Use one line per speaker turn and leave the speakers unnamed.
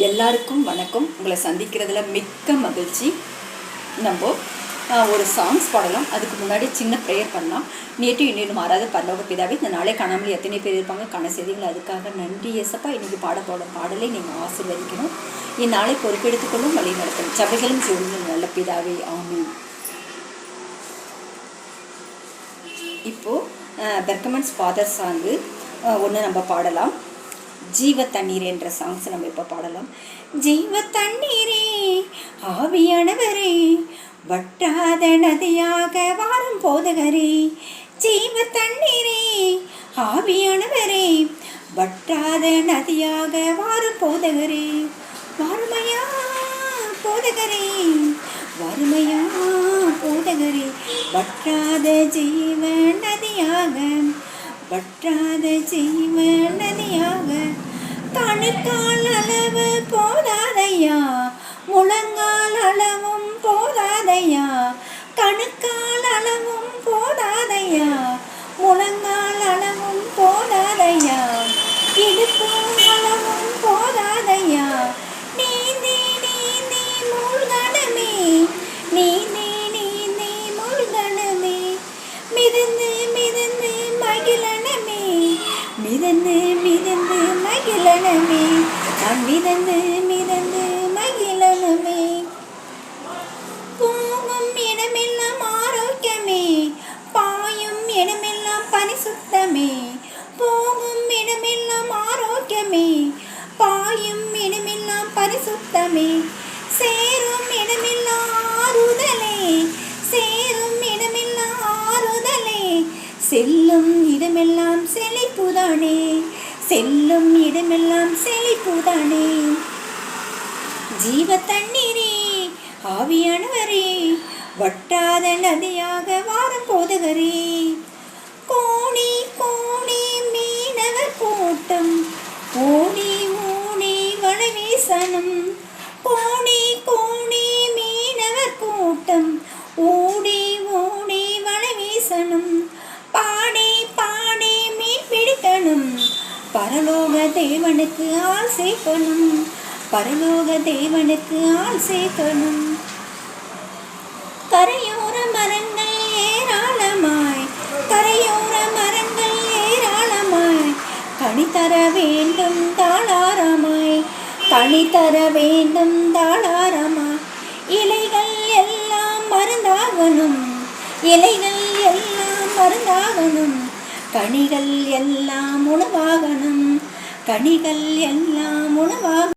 எல்லாருக்கும் வணக்கம். உங்களை சந்திக்கிறதுல மிக்க மகிழ்ச்சி. நம்ம ஒரு சாங்ஸ் பாடலாம். அதுக்கு முன்னாடி சின்ன ப்ரேயர் பண்ணலாம். நேற்று இன்னும் மாறாத பரலோக பிதாவே, இந்த நாளை காணாமல் எத்தனை பேர் இருப்பாங்க, காண செய்திகள். அதுக்காக நன்றி ஏசப்பா. இன்றைக்கி பாடத்தோட பாடலை நீங்கள் ஆசீர்வதிக்கணும். இந்நாளை பொறுப்பெடுத்துக்கொள்ளும் வழி நடத்தும் சபைகளும் சூழ்நிலை நல்ல பிதாவே, ஆமீன். இப்போது பெர்கமன்ஸ் ஃபாதர் சாங்கு ஒன்று நம்ம பாடலாம். ஜீவ தண்ணீர் என்ற சாங்ஸ் நம்ம இப்போ பாடலாம். ஜீவ தண்ணீரே, ஆவியானவரே, வற்றாத நதியாக வாரும் போதகரே. ஜீவ தண்ணீரே, ஆவியானவரே, வற்றாத நதியாக வாரும் போதகரே. வாருமையா போதகரே, வாருமையா போதகரே, வற்றாத ஜீவ நதியாக, வற்றாத ஜீவ நதியாக. கணுக்கால் அளவு போதாதையா, முழங்கால் அளவும் போதாதையா. கணுக்கால் அளவும் போதாதையா, முழங்கால் அளவும் போதாதையா. இடுப்பு அளவும் போதாதையா. நீந்தி நீந்தி மூழ்கணுமே, நீந்தி நீந்தி மூழ்கணுமே. மிதந்து மிதந்து மகிழனமே, மிதந்து மிதந்து மகிழனமே. நான் மிதந்து மிதந்து மகிழனமே. போகும் இடமெல்லாம் ஆரோக்கியமே, பாயும் இடமெல்லாம் பரிசுத்தமே. போகும் இடமெல்லாம் ஆரோக்கியமே, பாயும் இடமெல்லாம் பரிசுத்தமே. சேரும் இடமெல்லாம் ஆறுதலே, சேரும் இடமெல்லாம் ஆறுதலே. செல்லும் இடமெல்லாம் செழிப்புதானே, செல்லும் இடமெல்லாம் செழிப்புதானே. ஜீவ தண்ணீரே, ஆவியானவரே, வற்றாத நதியாக வாரும் போதகரே. கோணி கோணி மீனவர் கூட்டம், ஓடி ஓடி வலை வீசணும். கோணி கோணி மீனவர் கூட்டம், ஓடி ஓடி வலை வீசணும். பாடி பாடி மீன் பிடிக்கணும், பரலோக தேவனுக்கு ஆள் சேர்க்கணும், பரலோக தேவனுக்கு ஆள் சேர்க்கணும். கரையோர மரங்கள் ஏராளமாய், கரையோர மரங்கள் ஏராளமாய். கனி தர வேண்டும் தாளாரமாய், கனி தர வேண்டும் தாளாரமாய். இலைகள் எல்லாம் மருந்தாகணும், இலைகள் எல்லாம் மருந்தாகணும். கனிகள் எல்லாம் உணவாகணும், கனிகள் எல்லாம் உணவாக.